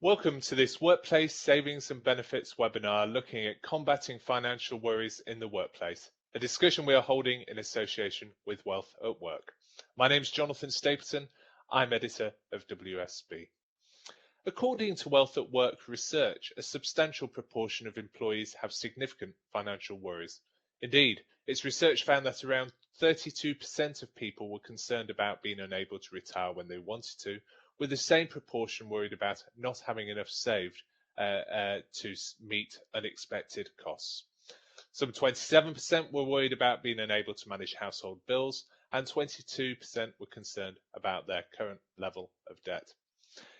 Welcome to this Workplace Savings and Benefits webinar looking at combating financial worries in the workplace, a discussion we are holding in association with Wealth at Work. My name is Jonathan Stapleton. I'm editor of WSB. According to Wealth at Work research, a substantial proportion of employees have significant financial worries. Indeed, its research found that around 32% of people were concerned about being unable to retire when they wanted to, with the same proportion worried about not having enough saved to meet unexpected costs. Some 27% were worried about being unable to manage household bills, and 22% were concerned about their current level of debt.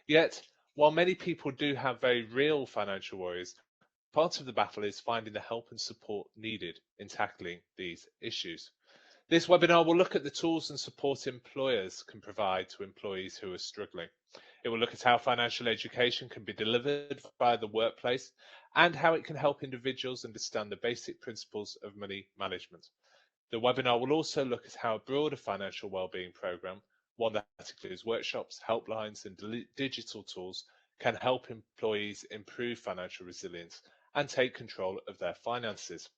Yet, while many people do have very real financial worries, part of the battle is finding the help and support needed in tackling these issues. This webinar will look at the tools and support employers can provide to employees who are struggling. It will look at how financial education can be delivered by the workplace and how it can help individuals understand the basic principles of money management. The webinar will also look at how a broader financial wellbeing program, one that includes workshops, helplines and digital tools, can help employees improve financial resilience and take control of their finances.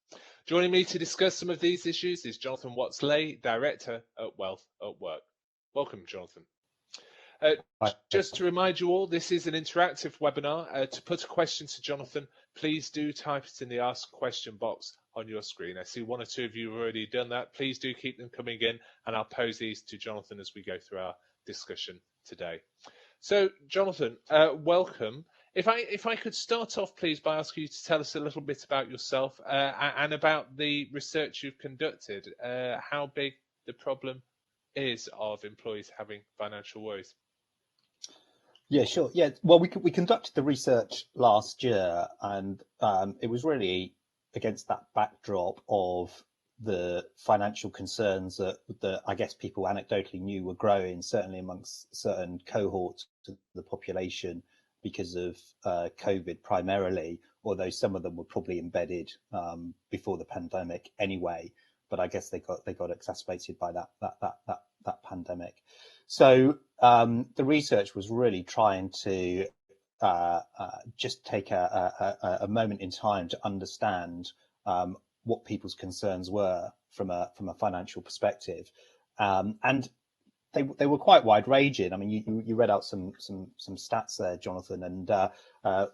Joining me to discuss some of these issues is Jonathan Watts-Ley, Director at Wealth at Work. Welcome, Jonathan. Just to remind you all, this is an interactive webinar. To put a question to Jonathan, please do type it in the Ask Question box on your screen. I see one or two of you have already done that. Please do keep them coming in, and I'll pose these to Jonathan as we go through our discussion today. So, Jonathan, welcome. If I could start off, please, by asking you to tell us a little bit about yourself and about the research you've conducted, how big the problem is of employees having financial worries. Yeah, sure. Yeah, well, we conducted the research last year, and it was really against that backdrop of the financial concerns that I guess people anecdotally knew were growing, certainly amongst certain cohorts of the population, because of COVID primarily, although some of them were probably embedded before the pandemic anyway. But I guess they got exacerbated by that pandemic. So the research was really trying to just take a moment in time to understand what people's concerns were from a financial perspective, and they were quite wide ranging. I mean, you read out some stats there, Jonathan, and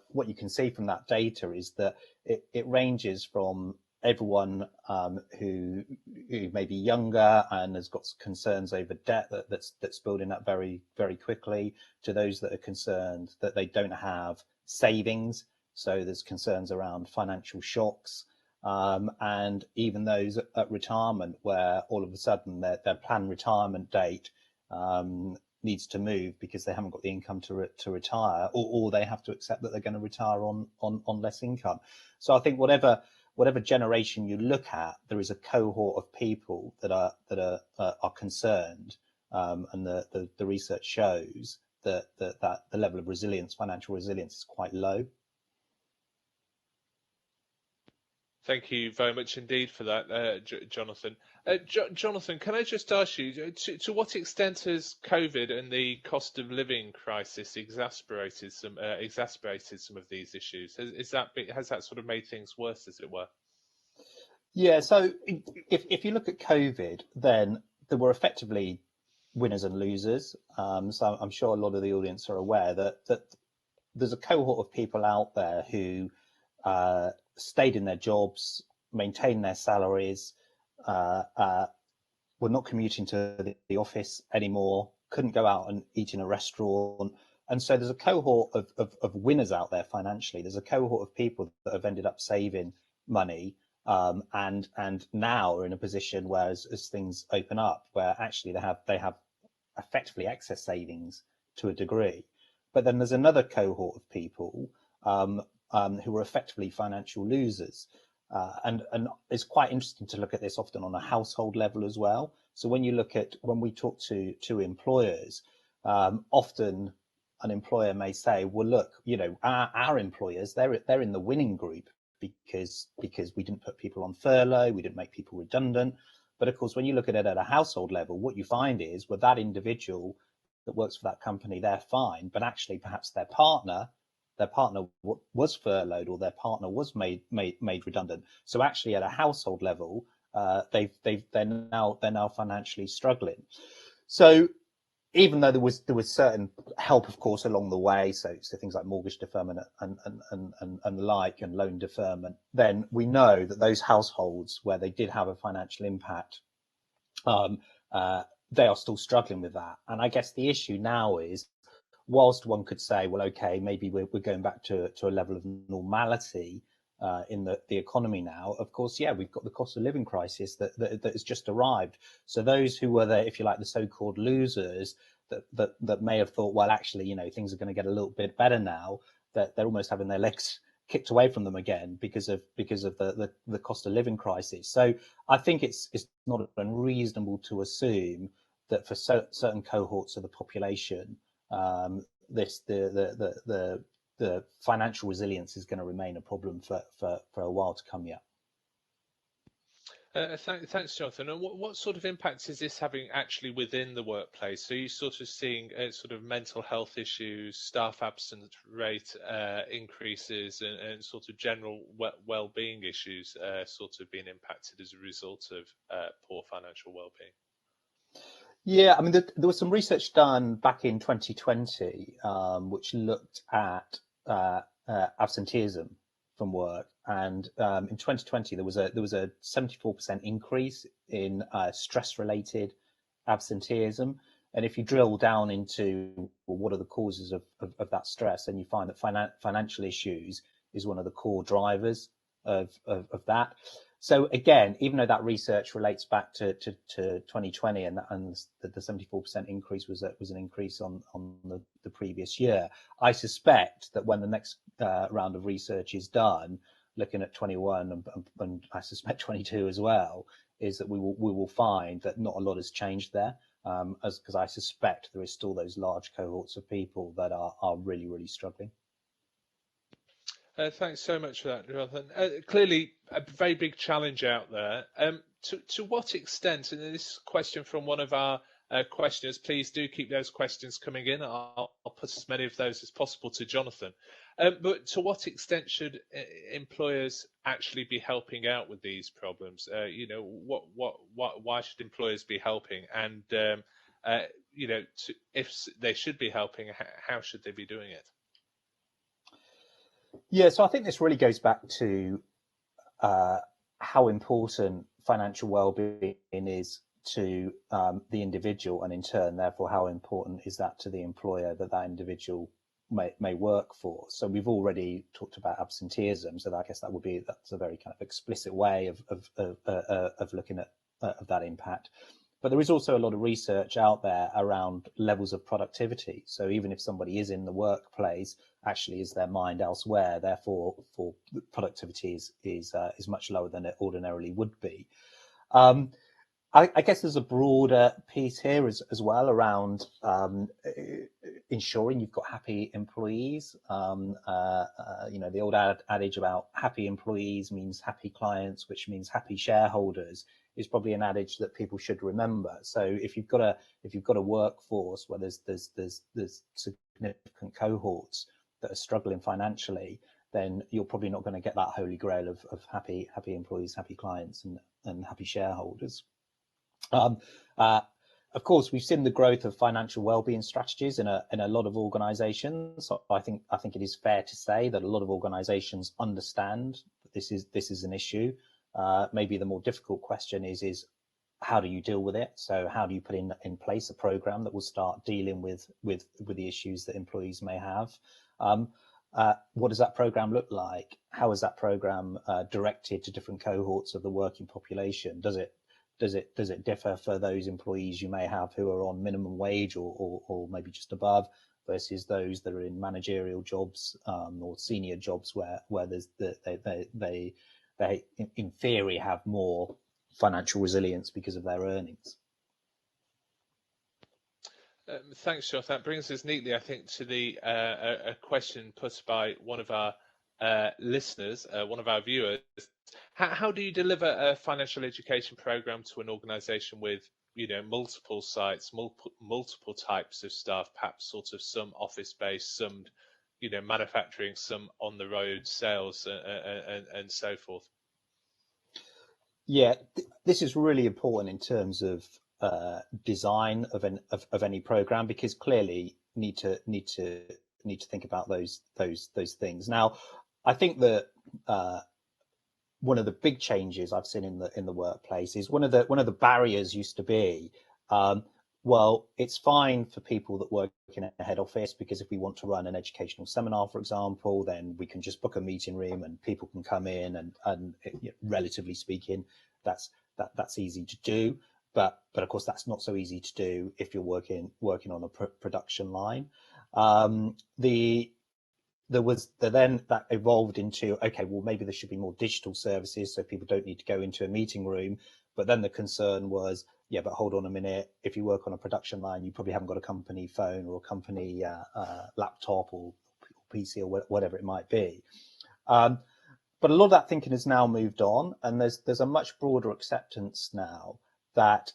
what you can see from that data is that it ranges from everyone who may be younger and has got concerns over debt that's building up very, very quickly, to those that are concerned that they don't have savings. So there's concerns around financial shocks, and even those at retirement, where all of a sudden their planned retirement date needs to move because they haven't got the income to retire, or they have to accept that they're going to retire on less income. So I think whatever generation you look at, there is a cohort of people that are concerned, and the research shows that the level of resilience, financial resilience, is quite low. Thank you very much indeed for that, Jonathan. Jonathan, can I just ask you, to what extent has COVID and the cost of living crisis exacerbated some of these issues? Has that sort of made things worse, as it were? Yeah, so if you look at COVID, then there were effectively winners and losers. So I'm sure a lot of the audience are aware that there's a cohort of people out there who stayed in their jobs, maintained their salaries, were not commuting to the office anymore, couldn't go out and eat in a restaurant. And so there's a cohort of winners out there financially. There's a cohort of people that have ended up saving money, and now are in a position where, as things open up, where actually they have effectively excess savings to a degree. But then there's another cohort of people who are effectively financial losers. And it's quite interesting to look at this often on a household level as well. So when we talk to employers, often an employer may say, well, look, our employers, they're in the winning group because we didn't put people on furlough, we didn't make people redundant. But of course, when you look at it at a household level, what you find is, with that individual that works for that company, they're fine, but actually perhaps their partner their partner was furloughed or their partner was made redundant. So actually, at a household level, they're now financially struggling. So even though there was certain help, of course, along the way, so things like mortgage deferment and the like, and loan deferment, then we know that those households where they did have a financial impact, they are still struggling with that. And I guess the issue now is, whilst one could say, well, okay, maybe we're going back to a level of normality in the economy now. Of course, yeah, we've got the cost of living crisis that has just arrived. So those who were the, if you like, the so-called losers that may have thought, well, actually, things are going to get a little bit better now, that they're almost having their legs kicked away from them again because of the cost of living crisis. So I think it's not unreasonable to assume that for certain cohorts of the population, the financial resilience is going to remain a problem for a while to come yet. Thanks, Jonathan. And what sort of impact is this having actually within the workplace? So you sort of seeing sort of mental health issues, staff absence rate increases, and sort of general well-being issues sort of being impacted as a result of poor financial well-being? Yeah, I mean, there was some research done back in 2020, which looked at absenteeism from work, and in 2020 there was a 74% increase in stress-related absenteeism. And if you drill down into, well, what are the causes of that stress, then you find that financial issues is one of the core drivers of that. So again, even though that research relates back to 2020, and the 74% increase was an increase on the previous year, I suspect that when the next round of research is done, looking at 21 and I suspect 22 as well, is that we will find that not a lot has changed there, because I suspect there is still those large cohorts of people that are really, really struggling. Thanks so much for that, Jonathan. Clearly, a very big challenge out there. To what extent, and this question from one of our questioners, please do keep those questions coming in. I'll put as many of those as possible to Jonathan. But to what extent should employers actually be helping out with these problems? Why should employers be helping? And if they should be helping, how should they be doing it? Yeah, so I think this really goes back to how important financial well-being is to the individual, and in turn, therefore, how important is that to the employer that individual may work for. So we've already talked about absenteeism, so I guess that's a very kind of explicit way of looking at that impact. But there is also a lot of research out there around levels of productivity. So even if somebody is in the workplace, actually is their mind elsewhere, therefore for productivity is much lower than it ordinarily would be. I guess there's a broader piece here as well around ensuring you've got happy employees. The old adage about happy employees means happy clients, which means happy shareholders, is probably an adage that people should remember. So if you've got a workforce where there's significant cohorts that are struggling financially, then you're probably not going to get that holy grail of happy employees, happy clients, and happy shareholders. Of course, we've seen the growth of financial well-being strategies in a lot of organisations. So I think it is fair to say that a lot of organisations understand that this is an issue. Maybe the more difficult question is how do you deal with it? So how do you put in place a program that will start dealing with the issues that employees may have? What does that program look like? How is that program directed to different cohorts of the working population? Does it differ for those employees you may have who are on minimum wage or maybe just above, versus those that are in managerial jobs or senior jobs where there's they in theory have more financial resilience because of their earnings? Thanks, Josh. That brings us neatly, I think, to the a question put by one of our listeners, one of our viewers. How do you deliver a financial education program to an organisation with, multiple sites, multiple types of staff, perhaps sort of some office-based, some manufacturing some on the road sales and so forth. Yeah, this is really important in terms of design of any program, because clearly need to think about those things. Now, I think that one of the big changes I've seen in the workplace is one of the barriers used to be, well, it's fine for people that work in a head office, because if we want to run an educational seminar, for example, then we can just book a meeting room and people can come in, and relatively speaking, that's easy to do. But of course, that's not so easy to do if you're working on a production line. Then that evolved into, okay, well, maybe there should be more digital services so people don't need to go into a meeting room. But then the concern was, yeah, but hold on a minute, if you work on a production line, you probably haven't got a company phone or a company laptop or PC or whatever it might be. But a lot of that thinking has now moved on, and there's a much broader acceptance now that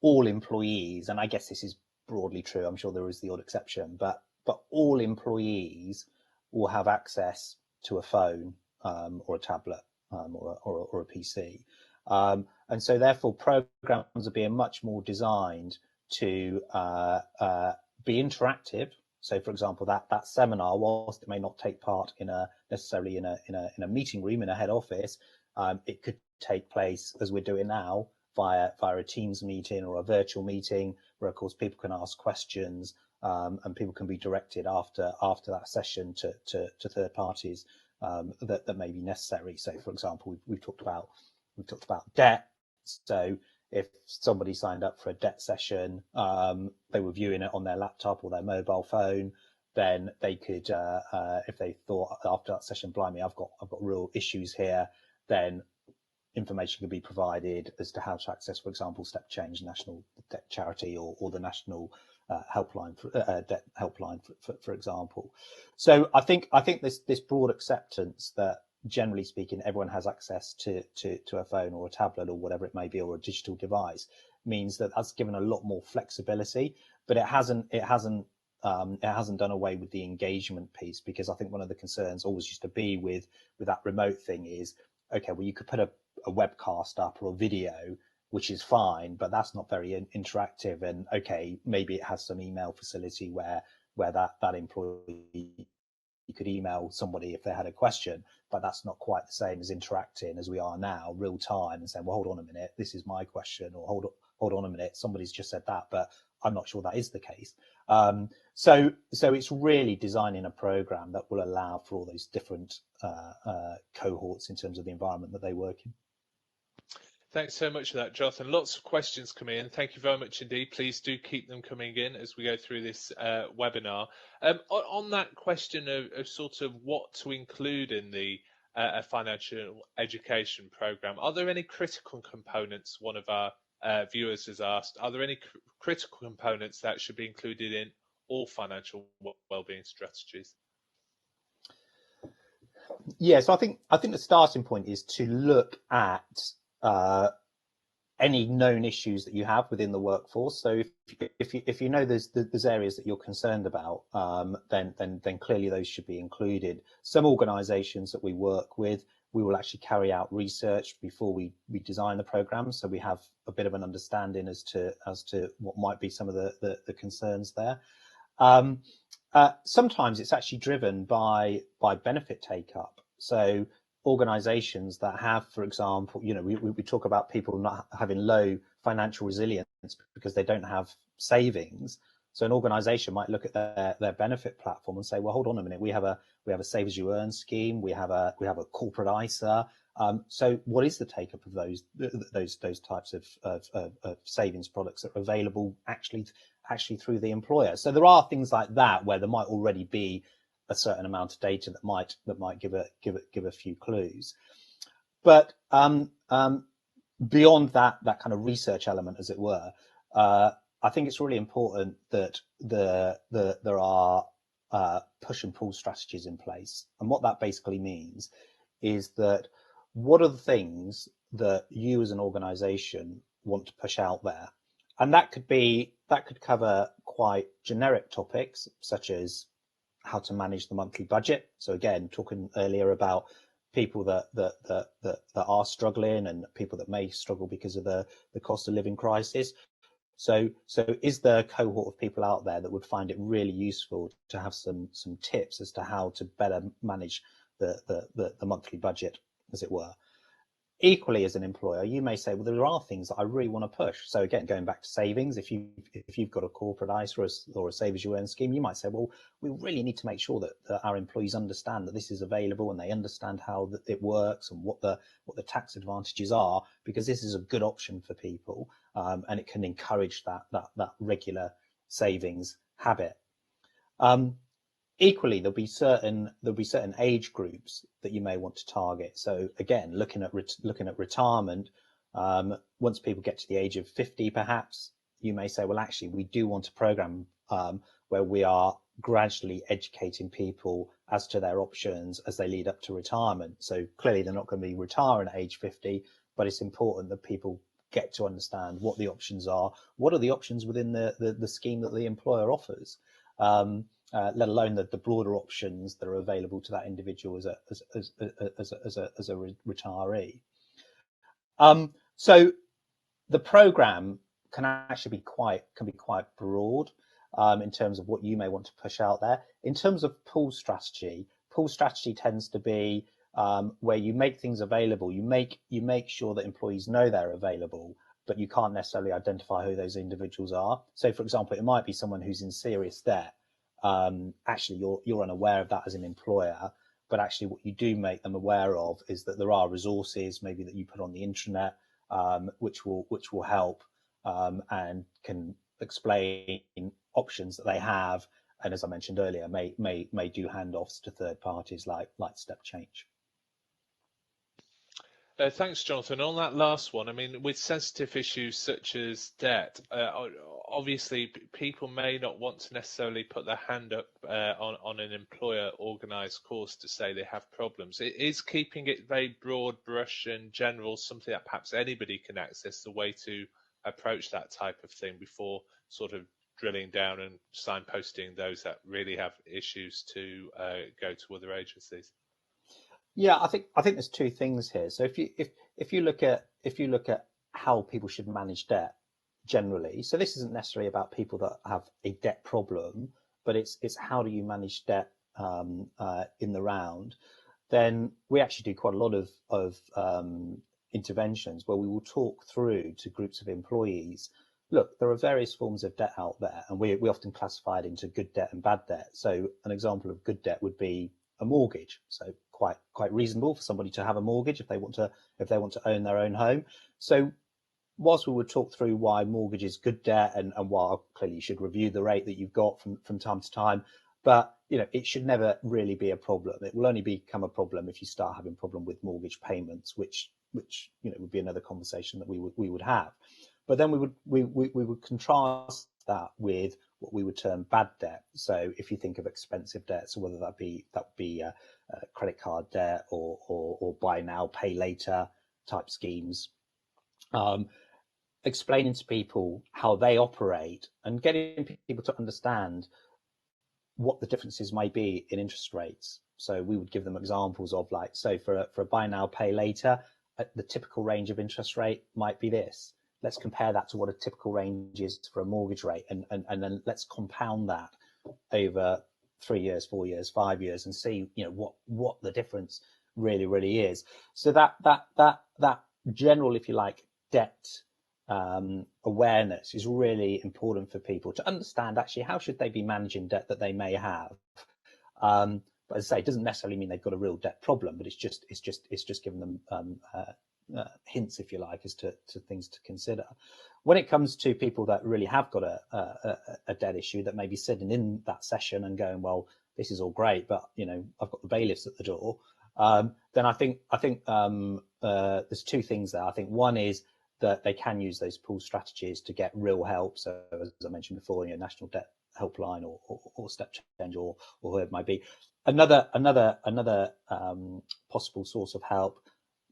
all employees, and I guess this is broadly true, I'm sure there is the odd exception, but all employees will have access to a phone or a tablet or a PC. And so therefore programs are being much more designed to be interactive. So for example, that seminar, whilst it may not take part necessarily in a meeting room in a head office, it could take place, as we're doing now, via a Teams meeting or a virtual meeting, where of course people can ask questions, and people can be directed after that session to third parties that may be necessary. So for example, we've talked about debt. So if somebody signed up for a debt session, they were viewing it on their laptop or their mobile phone, then they could, if they thought after that session, blimey, I've got real issues here, then information can be provided as to how to access, for example, Step Change, National Debt Charity, or the National helpline, debt helpline, for example. So I think this broad acceptance that, generally speaking, everyone has access to a phone or a tablet or whatever it may be, or a digital device, means that that's given a lot more flexibility, but it hasn't done away with the engagement piece, because I think one of the concerns always used to be with that remote thing is, okay, well, you could put a webcast up or a video, which is fine, but that's not very interactive. And okay, maybe it has some email facility where that employee could email somebody if they had a question, but that's not quite the same as interacting as we are now, real time, and saying, well, hold on a minute, this is my question, or hold on a minute, somebody's just said that, but I'm not sure that is the case. So it's really designing a program that will allow for all those different cohorts in terms of the environment that they work in. Thanks so much for that, Jonathan. Lots of questions coming in. Thank you very much indeed. Please do keep them coming in as we go through this webinar. On that question of sort of what to include in the financial education program, are there any critical components? One of our viewers has asked, are there any critical components that should be included in all financial wellbeing strategies? Yeah, so I think the starting point is to look at any known issues that you have within the workforce. So if you know there's areas that you're concerned about, then clearly those should be included. Some organisations that we work with, we will actually carry out research before we design the program, so we have a bit of an understanding as to what might be some of the concerns there. Sometimes it's actually driven by benefit take up. So organizations that have, for example, we talk about people not having low financial resilience because they don't have savings. So an organization might look at their benefit platform and say, well, hold on a minute, we have a save as you earn scheme, we have a corporate ISA. So what is the take up of those types of savings products that are available actually through the employer? So there are things like that where there might already be a certain amount of data that might give a few clues. But beyond that kind of research element, as it were, I think it's really important that there are push and pull strategies in place. And what that basically means is that what are the things that you as an organization want to push out there? And that could cover quite generic topics, such as how to manage the monthly budget. So again, talking earlier about people that are struggling and people that may struggle because of the cost of living crisis. So is there a cohort of people out there that would find it really useful to have some tips as to how to better manage the monthly budget, as it were? Equally, as an employer, you may say, well, there are things that I really want to push. So again, going back to savings, if you've got a corporate ISA or a save as you earn scheme, you might say, well, we really need to make sure that our employees understand that this is available and they understand how it works and what the tax advantages are, because this is a good option for people, and it can encourage that regular savings habit. Equally, there'll be certain age groups that you may want to target. So again, looking at retirement, once people get to the age of 50, perhaps you may say, well, actually, we do want a program where we are gradually educating people as to their options as they lead up to retirement. So clearly, they're not going to be retiring at age 50, but it's important that people get to understand what the options are. What are the options within the scheme that the employer offers? Let alone the broader options that are available to that individual as a retiree. So the program can actually be quite broad in terms of what you may want to push out there. In terms of pool strategy tends to be where you make things available. You make sure that employees know they're available, but you can't necessarily identify who those individuals are. So, for example, it might be someone who's in serious debt. Actually, you're unaware of that as an employer, but actually what you do make them aware of is that there are resources maybe that you put on the intranet, which will help and can explain options that they have, and as I mentioned earlier, may do handoffs to third parties like Step Change. Thanks, Jonathan. On that last one, I mean, with sensitive issues such as debt, obviously people may not want to necessarily put their hand up on an employer-organised course to say they have problems. It is keeping it very broad brush and general, something that perhaps anybody can access, the way to approach that type of thing before sort of drilling down and signposting those that really have issues to go to other agencies. Yeah, I think there's two things here. So if you look at how people should manage debt generally, so this isn't necessarily about people that have a debt problem, but it's how do you manage debt in the round. Then we actually do quite a lot of interventions where we will talk through to groups of employees. Look, there are various forms of debt out there, and we often classify it into good debt and bad debt. So an example of good debt would be a mortgage. So quite reasonable for somebody to have a mortgage if they want to own their own home. So whilst we would talk through why mortgage is good debt and why clearly you should review the rate that you've got from time to time, but it should never really be a problem. It will only become a problem if you start having problem with mortgage payments, which would be another conversation that we would have. But then we would contrast that with what we would term bad debt. So if you think of expensive debts, whether that would be credit card debt or buy now, pay later type schemes, explaining to people how they operate and getting people to understand what the differences may be in interest rates. So we would give them examples of, like, so for a buy now, pay later, the typical range of interest rate might be this. Let's compare that to what a typical range is for a mortgage rate, and then let's compound that over 3 years, 4 years, 5 years, and see what the difference really is. So that general, if you like, debt awareness is really important for people to understand actually how should they be managing debt that they may have. But as I say, it doesn't necessarily mean they've got a real debt problem, but it's just giving them hints, if you like, as to things to consider. When it comes to people that really have got a debt issue, that may be sitting in that session and going, well, this is all great, but I've got the bailiffs at the door. Then I think there's two things there. I think one is that they can use those pool strategies to get real help. So as I mentioned before, National Debt Helpline or Step Change or whoever it might be. Another possible source of help,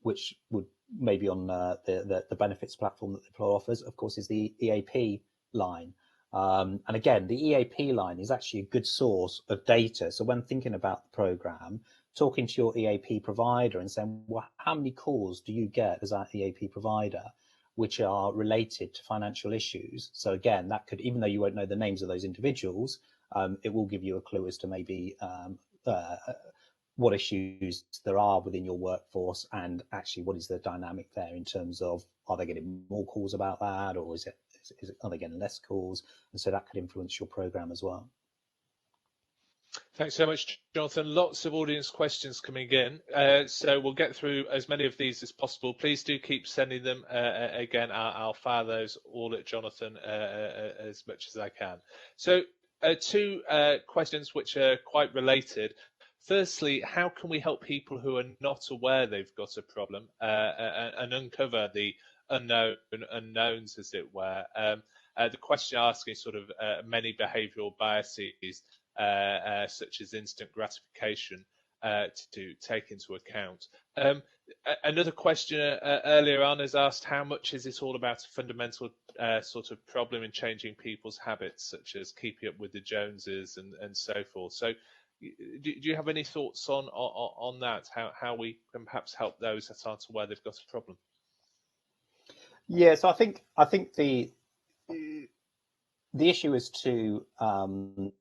which would maybe on the benefits platform that the employer offers, of course, is the EAP line. And again, the EAP line is actually a good source of data. So when thinking about the program, talking to your EAP provider and saying, well, how many calls do you get as our EAP provider which are related to financial issues? So again, that could, even though you won't know the names of those individuals, it will give you a clue as to maybe what issues there are within your workforce, and actually what is the dynamic there in terms of, are they getting more calls about that, or are they getting less calls? And so that could influence your program as well. Thanks so much, Jonathan. Lots of audience questions coming in, so we'll get through as many of these as possible. Please do keep sending them. Again, I'll fire those all at Jonathan as much as I can. So two questions which are quite related. Firstly, how can we help people who are not aware they've got a problem and uncover the unknowns, as it were? The question asking sort of many behavioural biases, such as instant gratification, to take into account. Another questioner earlier on has asked, how much is it all about a fundamental sort of problem in changing people's habits, such as keeping up with the Joneses and so forth? So do you have any thoughts on that, how we can perhaps help those that aren't aware they've got a problem? Yeah, so I think the issue is to the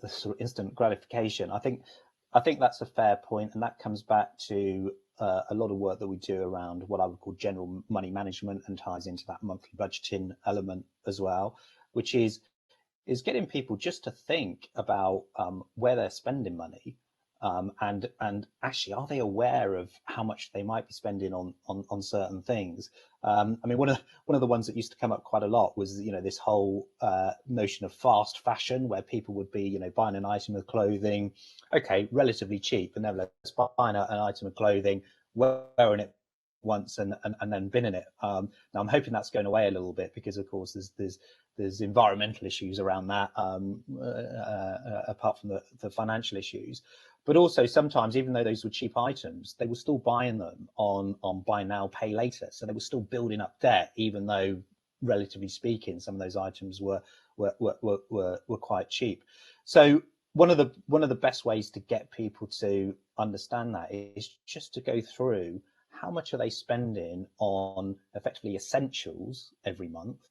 sort of instant gratification. I think that's a fair point, and that comes back to a lot of work that we do around what I would call general money management, and ties into that monthly budgeting element as well, which is getting people just to think about where they're spending money, and actually, are they aware of how much they might be spending on certain things? I mean, one of the ones that used to come up quite a lot was, this whole notion of fast fashion, where people would be, buying an item of clothing, okay, relatively cheap, and then let's buy an item of clothing, wearing it once and then binning it. Now I'm hoping that's going away a little bit, because of course there's environmental issues around that, apart from the financial issues. But also sometimes, even though those were cheap items, they were still buying them on buy now, pay later. So they were still building up debt, even though, relatively speaking, some of those items were quite cheap. So one of the best ways to get people to understand that is just to go through how much are they spending on effectively essentials every month,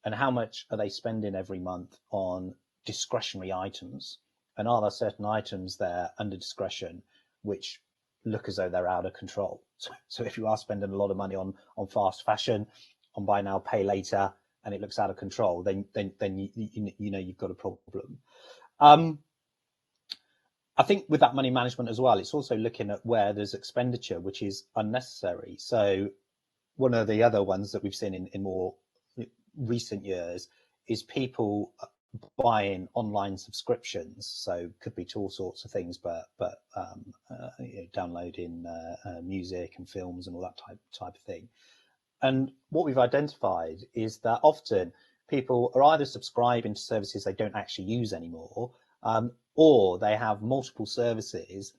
and how much are they spending every month on discretionary items, and are there certain items there under discretion which look as though they're out of control? So if you are spending a lot of money on fast fashion, on buy now, pay later, and it looks out of control, then you've got a problem. I think with that money management as well, it's also looking at where there's expenditure which is unnecessary. So one of the other ones that we've seen in more recent years is people buying online subscriptions. So could be to all sorts of things, but downloading music and films and all that type of thing. And what we've identified is that often people are either subscribing to services they don't actually use anymore, or they have multiple services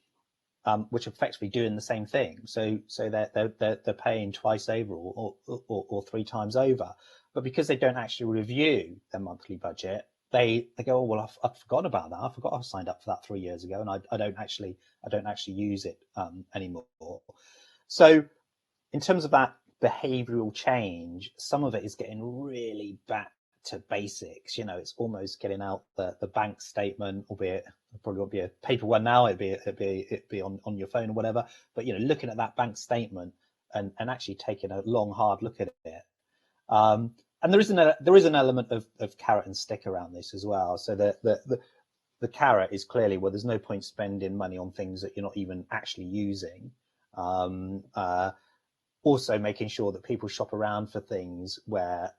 which are effectively doing the same thing. So they're paying twice over or three times over. But because they don't actually review their monthly budget, they go, oh, well, I've forgotten about that. I forgot I signed up for that 3 years ago, and I don't actually use it anymore. So in terms of that behavioral change, some of it is getting really back to basics. It's almost getting out the bank statement, albeit it probably won't be a paper one now. It'd be on your phone or whatever. But looking at that bank statement and actually taking a long, hard look at it. And there is an element of carrot and stick around this as well. So the carrot is clearly, well, there's no point spending money on things that you're not even actually using. Also making sure that people shop around for things where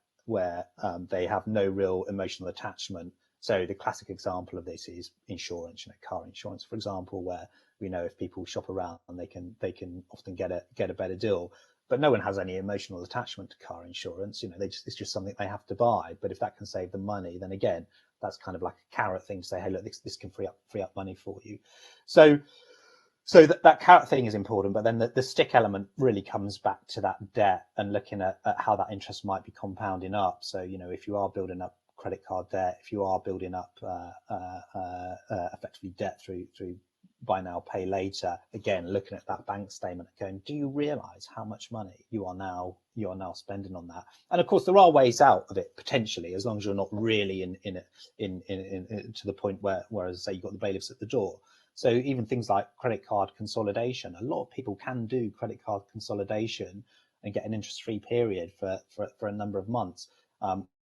they have no real emotional attachment. So the classic example of this is insurance, car insurance, for example, where we know if people shop around, they can often get a better deal. But no one has any emotional attachment to car insurance. It's just something they have to buy. But if that can save them money, then again, that's kind of like a carrot thing to say, hey, look, this can free up money for you. So that carrot thing is important, but then the stick element really comes back to that debt and looking at how that interest might be compounding up. So, if you are building up credit card debt, if you are building up effectively debt through buy now, pay later, again, looking at that bank statement and going, do you realize how much money you are now spending on that? And of course, there are ways out of it potentially, as long as you're not really in to the point where, as I say, you've got the bailiffs at the door. So even things like credit card consolidation, a lot of people can do credit card consolidation and get an interest-free period for a number of months,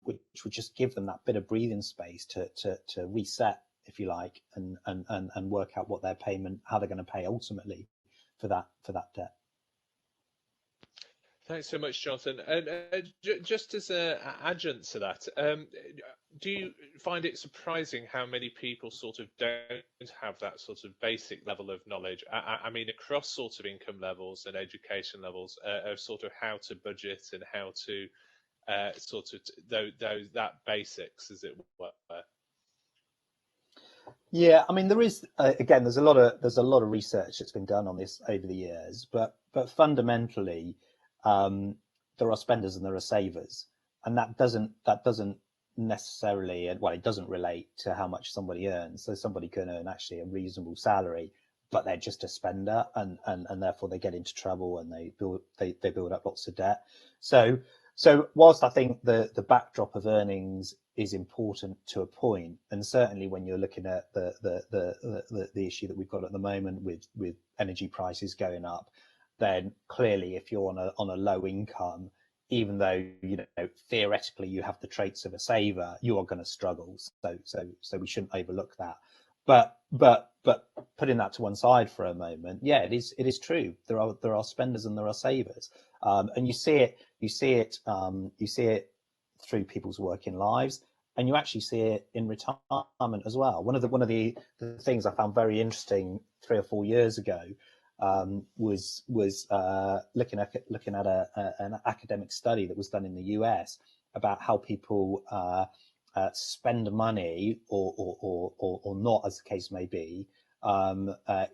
which would just give them that bit of breathing space to reset, if you like, and work out what their payment, how they're going to pay ultimately for that debt. Thanks so much, Jonathan. And just as an adjunct to that, do you find it surprising how many people sort of don't have that sort of basic level of knowledge? I mean, across sort of income levels and education levels, of sort of how to budget and how to sort of that basics, as it were. Yeah, I mean, there is again, there's a lot of research that's been done on this over the years, but fundamentally, there are spenders and there are savers, and that doesn't necessarily, well, it doesn't relate to how much somebody earns. So somebody can earn actually a reasonable salary, but they're just a spender, and therefore they get into trouble and they build up lots of debt. So whilst I think the backdrop of earnings is important to a point, and certainly when you're looking at the issue that we've got at the moment with energy prices going up, then clearly if you're on a low income, even though theoretically you have the traits of a saver, you are going to struggle. So we shouldn't overlook that. But putting that to one side for a moment, yeah, it is true. There are spenders and there are savers, and you see it through people's working lives, and you actually see it in retirement as well. One of the things I found very interesting 3 or 4 years ago was looking at an academic study that was done in the US about how people spend money or not, as the case may be,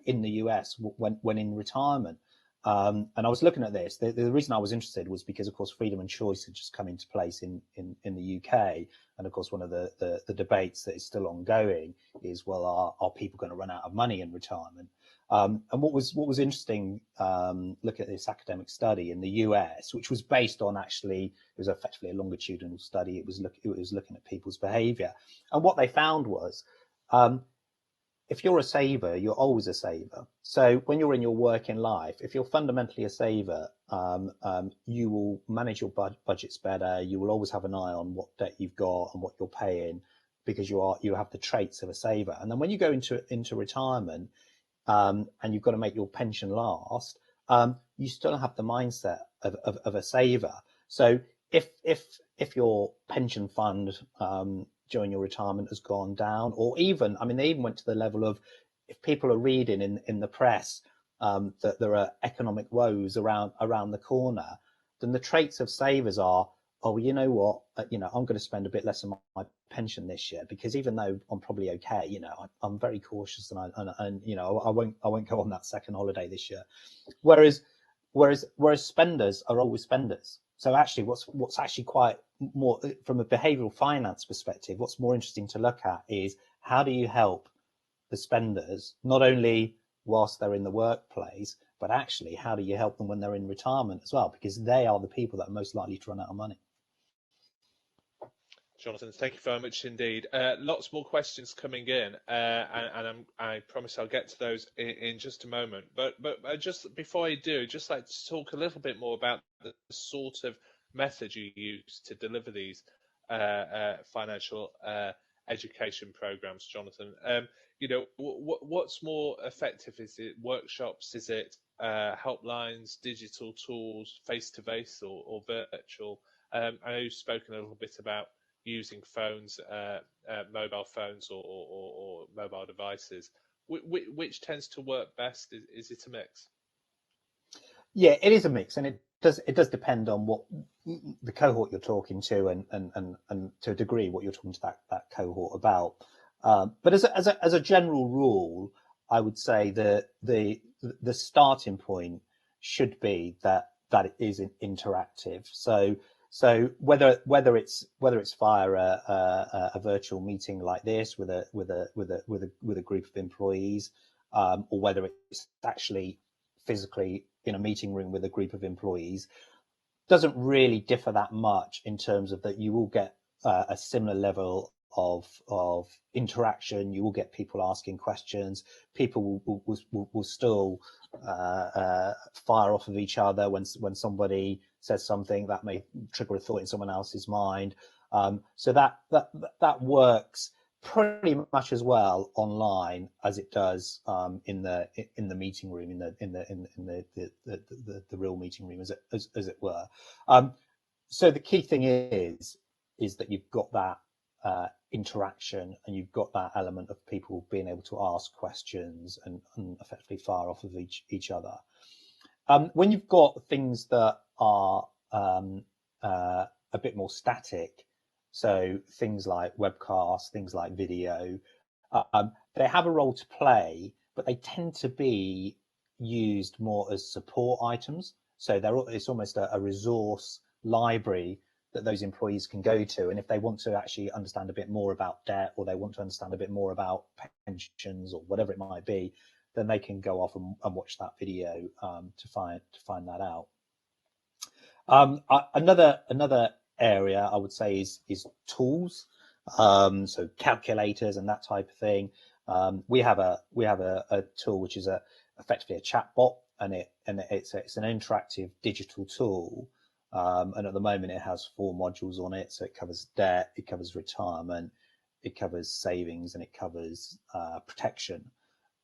in the US when in retirement. And I was looking at this. The reason I was interested was because, of course, freedom and choice had just come into place in the UK, and of course, one of the debates that is still ongoing is, well, are people going to run out of money in retirement? And what was interesting, look at this academic study in the US, which was based on it was effectively a longitudinal study. It was looking at people's behaviour, and what they found was, if you're a saver, you're always a saver. So when you're in your working life, if you're fundamentally a saver, you will manage your budgets better. You will always have an eye on what debt you've got and what you're paying, because you have the traits of a saver. And then when you go into retirement, and you've got to make your pension last, you still have the mindset of a saver. So if your pension fund during your retirement has gone down, or even, I mean, they even went to the level of, if people are reading in the press that there are economic woes around the corner, then the traits of savers are, oh, you know what, I'm going to spend a bit less on my pension this year, because even though I'm probably okay, I'm very cautious, and I won't go on that second holiday this year. Whereas spenders are always spenders. So actually, what's actually quite more from a behavioural finance perspective, what's more interesting to look at is, how do you help the spenders, not only whilst they're in the workplace, but actually how do you help them when they're in retirement as well, because they are the people that are most likely to run out of money. Jonathan, thank you very much indeed. Lots more questions coming in, and I promise I'll get to those in just a moment. But just before I do, just like to talk a little bit more about the sort of method you use to deliver these financial education programs, Jonathan. What's more effective? Is it workshops? Is it helplines, digital tools, face-to-face or virtual? I know you've spoken a little bit about using phones, mobile phones or mobile devices. Which tends to work best? Is it a mix? Yeah, it is a mix, and it does depend on what the cohort you're talking to, and to a degree what you're talking to that cohort about. But as a general rule, I would say that the starting point should be that it is interactive. So So whether it's via a virtual meeting like this with a group of employees, or whether it's actually physically in a meeting room with a group of employees, doesn't really differ that much in terms of that you will get a similar level of interaction. You will get people asking questions. People will still fire off of each other when somebody says something that may trigger a thought in someone else's mind. So that works pretty much as well online as it does in the meeting room, in the real meeting room, as it were. So the key thing is that you've got that interaction, and you've got that element of people being able to ask questions and effectively fire off of each other. When you've got things that are a bit more static, so things like webcasts, things like video, they have a role to play, but they tend to be used more as support items. So it's almost a resource library that those employees can go to, and if they want to actually understand a bit more about debt, or they want to understand a bit more about pensions, or whatever it might be, then they can go off and watch that video to find that out. Another area I would say is tools, so calculators and that type of thing. We have a tool which is effectively a chatbot, and it's an interactive digital tool. And at the moment it has 4 modules on it. So it covers debt, it covers retirement, it covers savings, and it covers protection.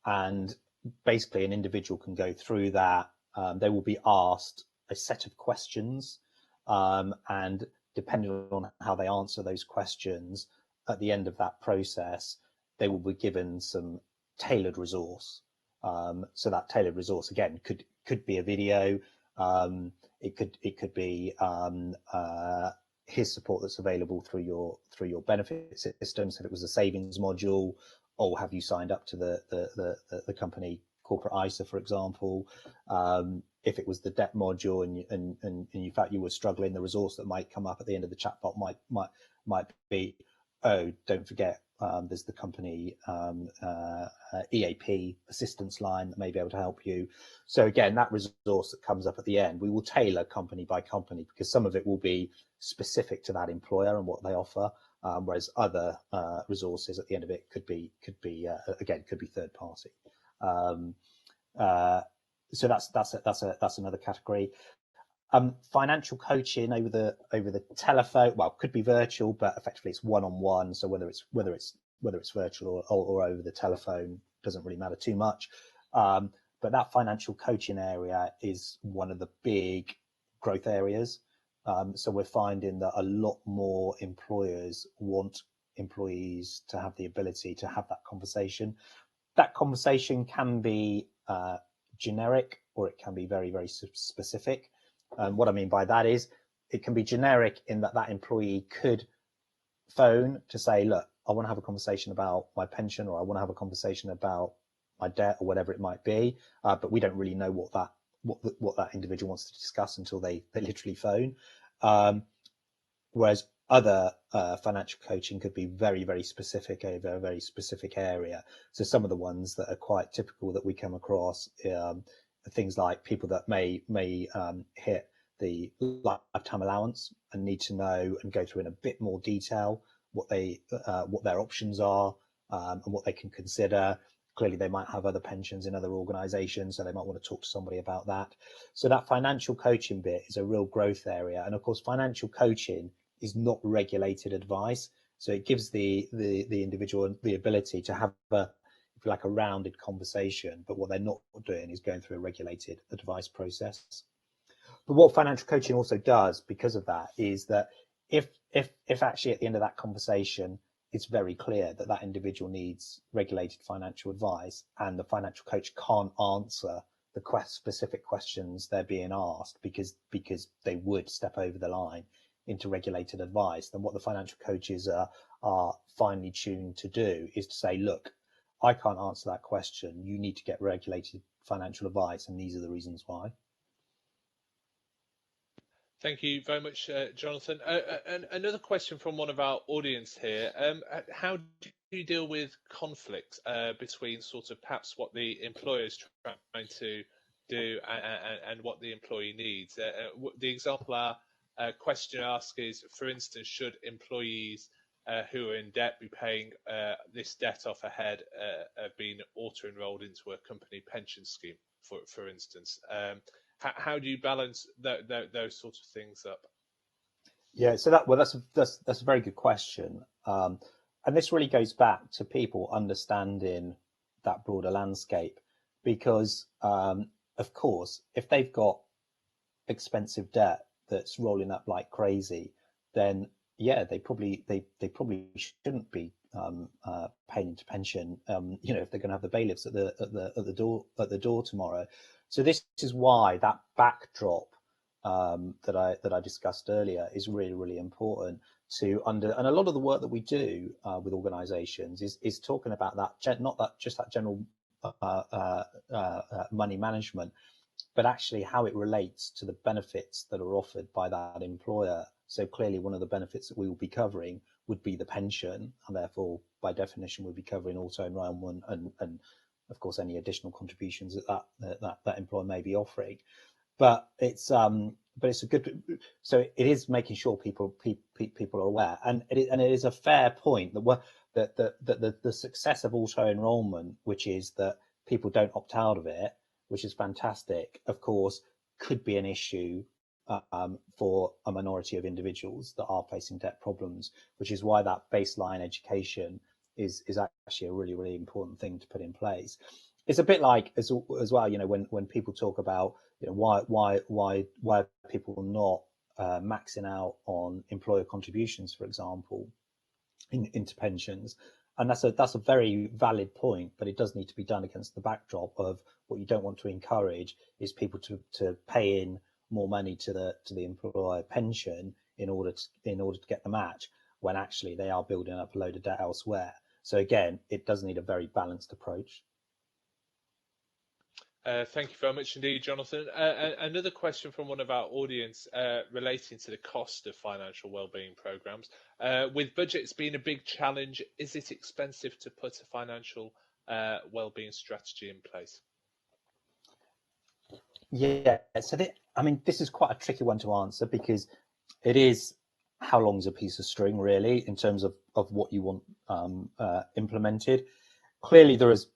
And basically an individual can go through that. They will be asked a set of questions, and depending on how they answer those questions, at the end of that process, they will be given some tailored resource. So that tailored resource, again, could be a video. It could be his support that's available through your benefit system. So if it was a savings module, or have you signed up to the company corporate ISA, for example? If it was the debt module, and you felt you were struggling, the resource that might come up at the end of the chatbot might be, oh, don't forget, there's the company EAP assistance line that may be able to help you. So again, that resource that comes up at the end, we will tailor company by company, because some of it will be specific to that employer and what they offer, whereas other resources at the end of it could be third party. So that's another category. Financial coaching over the telephone, well, could be virtual, but effectively it's one-on-one. So whether it's virtual or over the telephone doesn't really matter too much. But that financial coaching area is one of the big growth areas. So we're finding that a lot more employers want employees to have the ability to have that conversation. That conversation can be generic, or it can be very, very specific. What I mean by that is, it can be generic in that employee could phone to say, look, I want to have a conversation about my pension, or I want to have a conversation about my debt, or whatever it might be, but we don't really know what that individual wants to discuss until they literally phone. Whereas other financial coaching could be very, very specific over a very specific area. So some of the ones that are quite typical that we come across are things like people that may hit the lifetime allowance and need to know and go through in a bit more detail what their options are, and what they can consider. Clearly, they might have other pensions in other organisations, so they might want to talk to somebody about that. So that financial coaching bit is a real growth area. And of course, financial coaching is not regulated advice. So it gives the individual the ability to have a rounded conversation, but what they're not doing is going through a regulated advice process. But what financial coaching also does, because of that, is that if actually at the end of that conversation, it's very clear that that individual needs regulated financial advice, and the financial coach can't answer the specific questions they're being asked because they would step over the line into regulated advice, then what the financial coaches are finely tuned to do is to say, look, I can't answer that question. You need to get regulated financial advice, and these are the reasons why. Thank you very much, Jonathan. And another question from one of our audience here. How do you deal with conflict between sort of perhaps what the employer is trying to do and what the employee needs? The example our question asked is, for instance, should employees who are in debt be paying this debt off ahead of being auto-enrolled into a company pension scheme, for instance? How do you balance those sorts of things up? Yeah, so that's a very good question, and this really goes back to people understanding that broader landscape, because of course, if they've got expensive debt that's rolling up like crazy, then yeah, they probably shouldn't be paying into pension. If they're going to have the bailiffs at the door tomorrow. So this is why that backdrop that I discussed earlier is really, really important and a lot of the work that we do with organisations is talking about that, not that just that general money management, but actually how it relates to the benefits that are offered by that employer. So clearly one of the benefits that we will be covering would be the pension, and therefore by definition we'll be covering auto enrolment and of course any additional contributions that employer may be offering. But it's a good, so it is making sure people are aware, and it is a fair point that the success of auto enrolment, which is that people don't opt out of it, which is fantastic, of course, could be an issue for a minority of individuals that are facing debt problems, which is why that baseline education is actually a really, really important thing to put in place. It's a bit like as well, when people talk about why people not maxing out on employer contributions, for example, into pensions. And that's a very valid point, but it does need to be done against the backdrop of what you don't want to encourage is people to pay in more money to the employer pension in order to get the match, when actually they are building up a load of debt elsewhere. So again, it does need a very balanced approach. Thank you very much indeed, Jonathan. Another question from one of our audience relating to the cost of financial wellbeing programs. With budgets being a big challenge, is it expensive to put a financial wellbeing strategy in place? Yeah, so this is quite a tricky one to answer, because it is how long is a piece of string, really, in terms of what you want implemented. Clearly, there is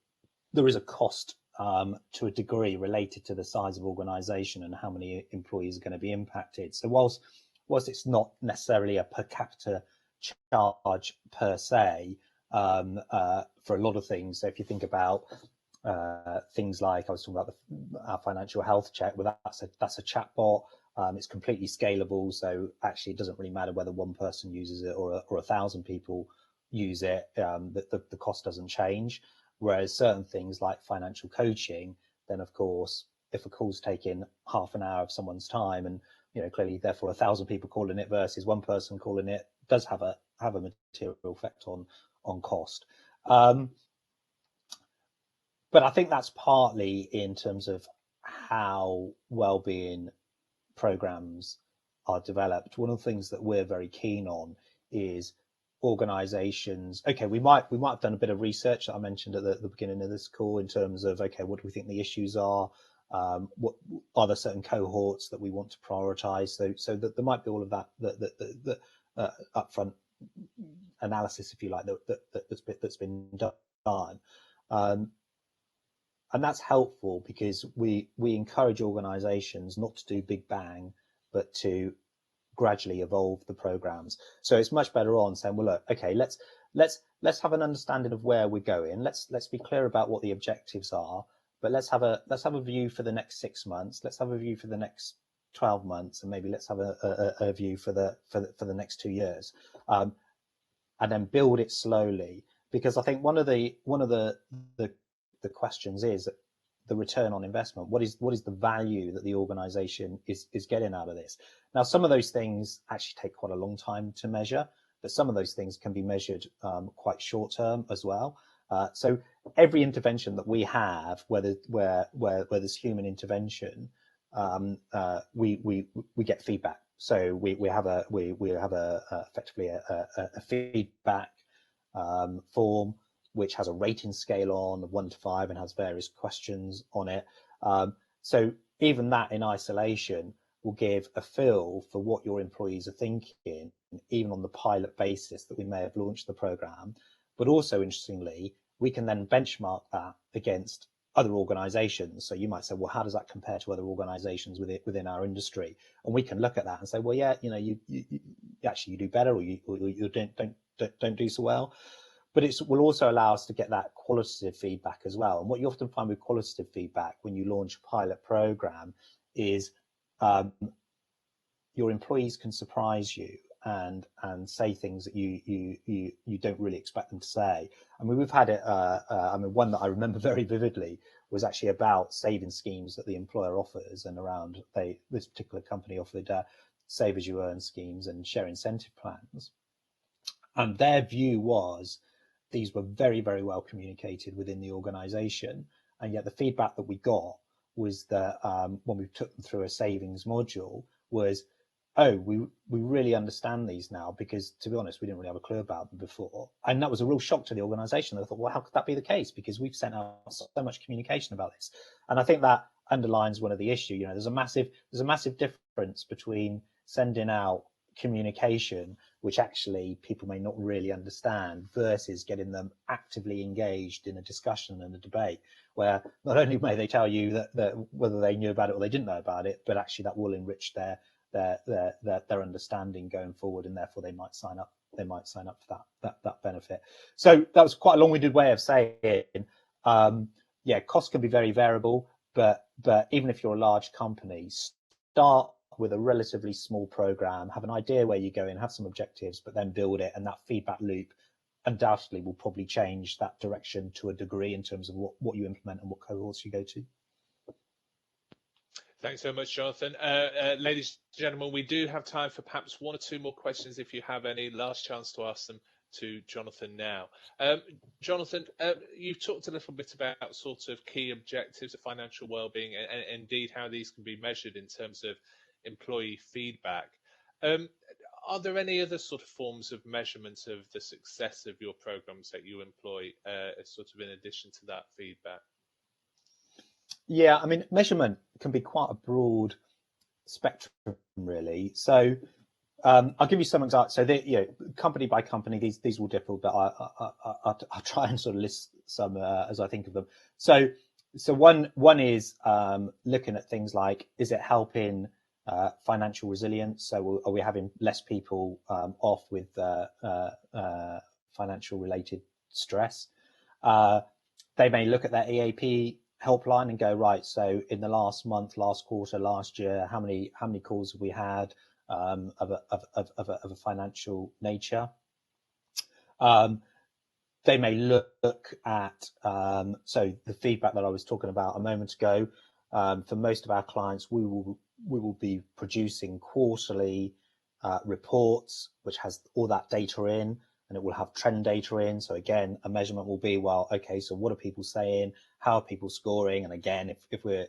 a cost to a degree related to the size of organisation and how many employees are going to be impacted. So whilst it's not necessarily a per capita charge per se for a lot of things, so if you think about things like I was talking about our financial health check, well, that's a chatbot. It's completely scalable, so actually it doesn't really matter whether one person uses it or 1,000 people use it. The cost doesn't change. Whereas certain things like financial coaching, then of course, if a call's taking half an hour of someone's time, and clearly therefore 1,000 people calling it versus one person calling it, does have a material effect on cost. But I think that's partly in terms of how wellbeing programs are developed. One of the things that we're very keen on is organizations. Okay, we might have done a bit of research that I mentioned at the beginning of this call in terms of, okay, what do we think the issues are? What are there certain cohorts that we want to prioritize? So that there might be all of that upfront analysis, if you like, that's been done. And that's helpful because we encourage organizations not to do big bang, but to gradually evolve the programs. So it's much better on saying, well, look, okay, let's have an understanding of where we're going. Let's be clear about what the objectives are, but let's have a view for the next 6 months. Let's have a view for the next 12 months, and maybe let's have a view for the next 2 years, and then build it slowly. Because I think one of the questions is the return on investment. What is the value that the organization is getting out of this? Now, some of those things actually take quite a long time to measure, but some of those things can be measured quite short term as well. So every intervention that we have, where there's human intervention, we get feedback. So we have effectively a feedback form which has a rating scale on 1 to 5 and has various questions on it. So even that in isolation will give a feel for what your employees are thinking, even on the pilot basis that we may have launched the program. But also, interestingly, we can then benchmark that against other organizations. So you might say, well, how does that compare to other organizations within our industry? And we can look at that and say, well, yeah, you actually you do better, or you don't do so well. But it will also allow us to get that qualitative feedback as well. And what you often find with qualitative feedback when you launch a pilot program is your employees can surprise you and say things that you don't really expect them to say. I mean, we've had it. I mean, one that I remember very vividly was actually about saving schemes that the employer offers, and around this particular company offered save as you earn schemes and share incentive plans, and their view was these were very, very well communicated within the organization. And yet the feedback that we got was that when we took them through a savings module was, oh, we really understand these now, because to be honest, we didn't really have a clue about them before. And that was a real shock to the organization. They thought, well, how could that be the case? Because we've sent out so much communication about this. And I think that underlines one of the issue. There's a massive difference between sending out communication which actually people may not really understand, versus getting them actively engaged in a discussion and a debate, where not only may they tell you that whether they knew about it or they didn't know about it, but actually that will enrich their understanding going forward, and therefore they might sign up for that benefit. So that was quite a long-winded way of saying, yeah, costs can be very variable, but even if you're a large company, start with a relatively small program, have an idea where you're going, have some objectives, but then build it, and that feedback loop undoubtedly will probably change that direction to a degree in terms of what you implement and what cohorts you go to. Thanks so much, Jonathan. Ladies and gentlemen, we do have time for perhaps 1 or 2 more questions. If you have any, last chance to ask them to Jonathan now. Jonathan, you talked a little bit about sort of key objectives of financial wellbeing, and indeed how these can be measured in terms of employee feedback. Are there any other sort of forms of measurement of the success of your programs that you employ, sort of in addition to that feedback? Yeah, I mean, measurement can be quite a broad spectrum, really. So I'll give you some examples. So company by company, these will differ, but I'll try and sort of list some as I think of them. So one is looking at things like, is it helping financial resilience? So are we having less people off with financial related stress? They may look at their EAP helpline and go, right, so in the last month, last quarter, last year, how many calls have we had of a financial nature? They may look at so the feedback that I was talking about a moment ago. For most of our clients, we will be producing quarterly reports which has all that data in, and it will have trend data in. So again, a measurement will be, well, okay, so what are people saying? How are people scoring? And again, if we're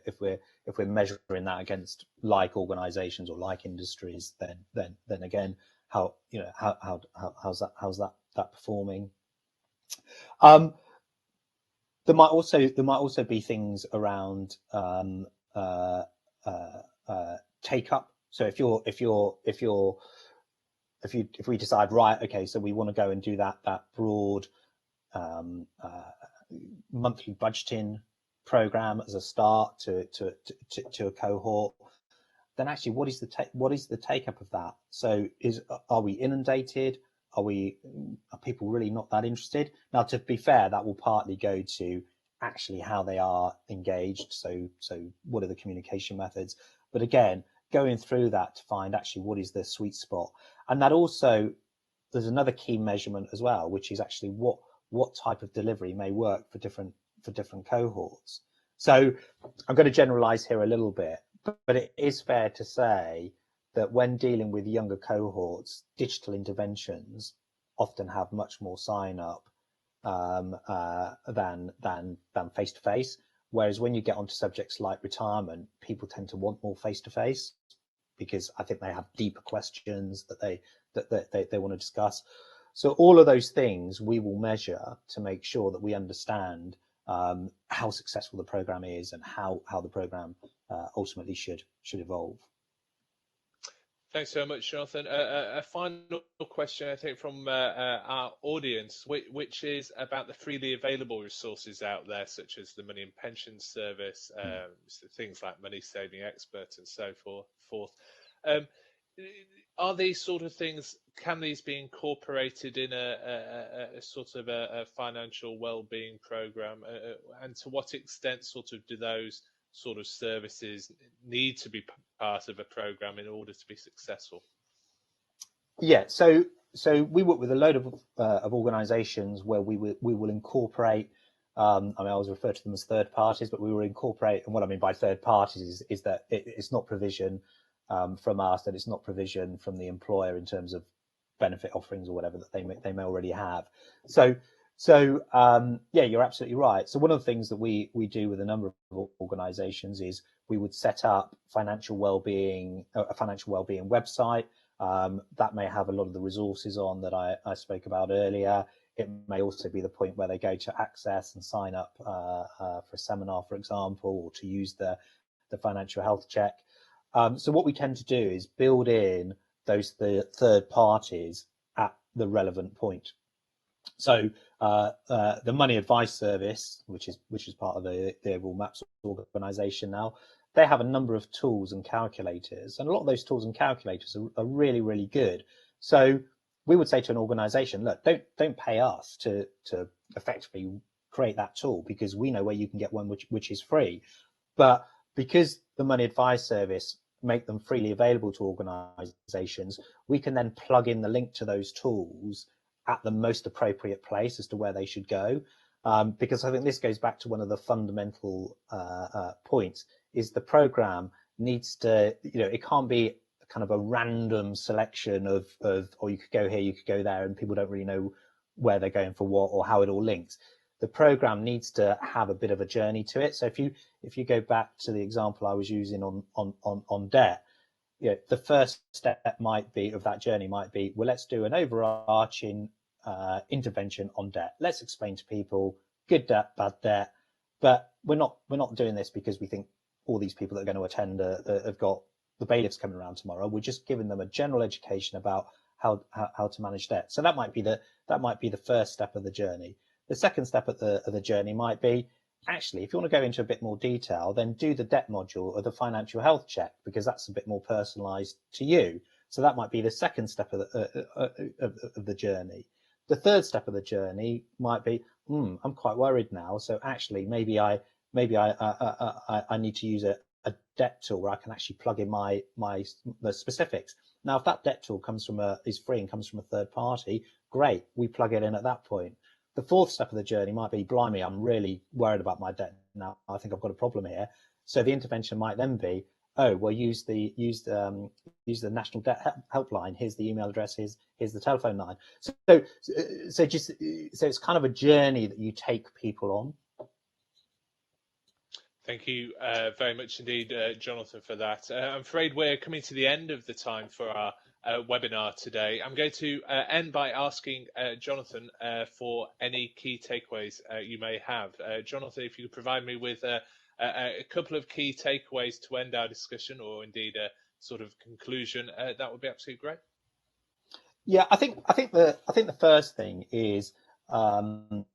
measuring that against like organizations or like industries, then again, how's that performing? There might also be things around take up. So if we decide, right, okay, so we want to go and do that broad monthly budgeting program as a start to a cohort, then actually what is the take up of that? So are we inundated? Are people really not that interested? Now, to be fair, that will partly go to actually how they are engaged. So what are the communication methods? But again, going through that to find actually what is the sweet spot. And that also, there's another key measurement as well, which is actually what type of delivery may work for different cohorts. So I'm going to generalize here a little bit, but it is fair to say that when dealing with younger cohorts, digital interventions often have much more sign up than face to face. Whereas when you get onto subjects like retirement, people tend to want more face to face. because I think they have deeper questions that they want to discuss. So all of those things we will measure to make sure that we understand how successful the program is and how the program ultimately should evolve. Thanks so much, Jonathan. A final question, I think, from our audience, which is about the freely available resources out there, such as the Money and Pensions Service, so things like Money Saving Expert and so forth. Are these sort of things, can these be incorporated in a sort of a financial well-being program? And to what extent sort of do those sort of services need to be part of a program in order to be successful? Yeah, so we work with a load of organisations where we will incorporate. I mean, I always refer to them as third parties, but we will incorporate. And what I mean by third parties is that it's not provision from us, that it's not provision from the employer in terms of benefit offerings or whatever that they may already have. So yeah, you're absolutely right. So one of the things that we do with a number of organisations is we would set up a financial wellbeing website. That may have a lot of the resources on that I spoke about earlier. It may also be the point where they go to access and sign up for a seminar, for example, or to use the financial health check. So what we tend to do is build in the third parties at the relevant point. So the Money Advice Service, which is part of the overall MAPS organisation now, they have a number of tools and calculators, and a lot of those tools and calculators are really, really good. So we would say to an organisation, look, don't pay us to effectively create that tool, because we know where you can get one which is free. But because the Money Advice Service make them freely available to organisations, we can then plug in the link to those tools at the most appropriate place as to where they should go. Because I think this goes back to one of the fundamental points, is the program needs to, it can't be kind of a random selection of, or you could go here, you could go there, and people don't really know where they're going for what or how it all links. The program needs to have a bit of a journey to it. So if you go back to the example I was using on debt, the first step of that journey might be, well, let's do an overarching intervention on debt. Let's explain to people good debt, bad debt, but we're not doing this because we think all these people that are going to attend have got the bailiffs coming around tomorrow. We're just giving them a general education about how to manage debt. So that might be the first step of the journey. The second step of the journey might be, actually, if you want to go into a bit more detail, then do the debt module of the financial health check, because that's a bit more personalised to you. So that might be the second step of the journey. The third step of the journey might be, I'm quite worried now. So actually, maybe I need to use a debt tool where I can actually plug in the specifics. Now, if that debt tool is free and comes from a third party, great, we plug it in at that point. The fourth step of the journey might be, blimey, I'm really worried about my debt now. I think I've got a problem here. So the intervention might then be, oh, well, use the National Debt Helpline. Here's the email address. Here's the telephone line. So it's kind of a journey that you take people on. Thank you very much indeed, Jonathan, for that. I'm afraid we're coming to the end of the time for our webinar today. I'm going to end by asking Jonathan for any key takeaways you may have. Jonathan, if you could provide me with a couple of key takeaways to end our discussion, or indeed a sort of conclusion, that would be absolutely great. Yeah, I think the first thing is, all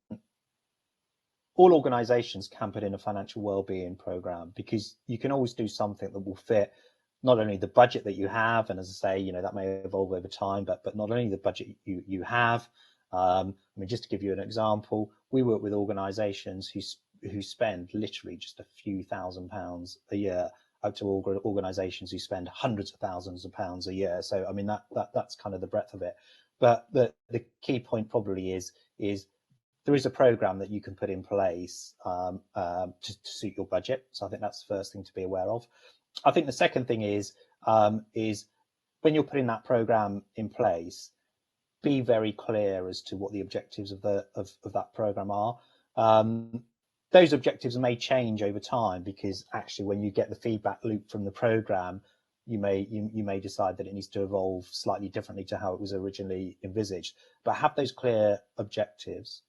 organisations can put in a financial wellbeing program, because you can always do something that will fit not only the budget that you have, and as I say, that may evolve over time, but not only the budget you have. I mean, just to give you an example, we work with organisations who spend literally just a few £1,000s a year, up to organisations who spend hundreds of thousands of pounds a year. So I mean, that's kind of the breadth of it. But the key point probably is there is a program that you can put in place to suit your budget. So I think that's the first thing to be aware of. I think the second thing is when you're putting that program in place, be very clear as to what the objectives of that program are. Those objectives may change over time, because actually when you get the feedback loop from the program, you may decide that it needs to evolve slightly differently to how it was originally envisaged. But have those clear objectives.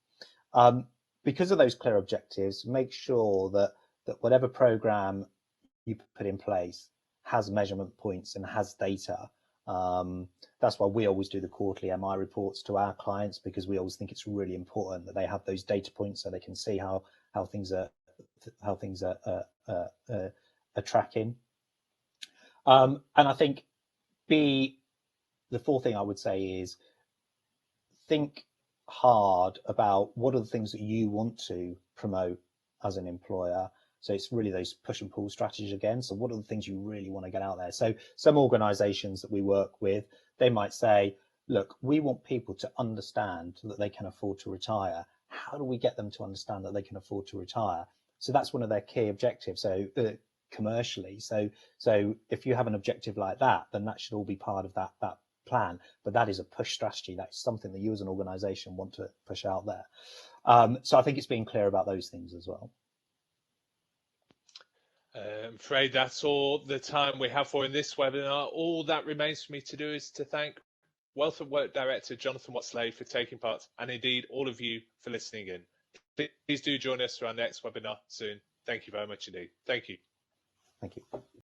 Because of those clear objectives, make sure that whatever program you put in place has measurement points and has data. That's why we always do the quarterly MI reports to our clients, because we always think it's really important that they have those data points so they can see how things are tracking. And I think the fourth thing I would say is think hard about what are the things that you want to promote as an employer. So it's really those push and pull strategies again. So what are the things you really want to get out there? So some organizations that we work with, they might say, look, we want people to understand that they can afford to retire. How do we get them to understand that they can afford to retire? So that's one of their key objectives. So commercially, so if you have an objective like that, then that should all be part of that plan. But that is a push strategy. That's something that you as an organization want to push out there. So I think it's being clear about those things as well. I'm afraid that's all the time we have for in this webinar. All that remains for me to do is to thank Wealth at Work Director Jonathan Watsley for taking part, and indeed all of you for listening in. Please do join us for our next webinar soon. Thank you very much indeed. Thank you. Thank you.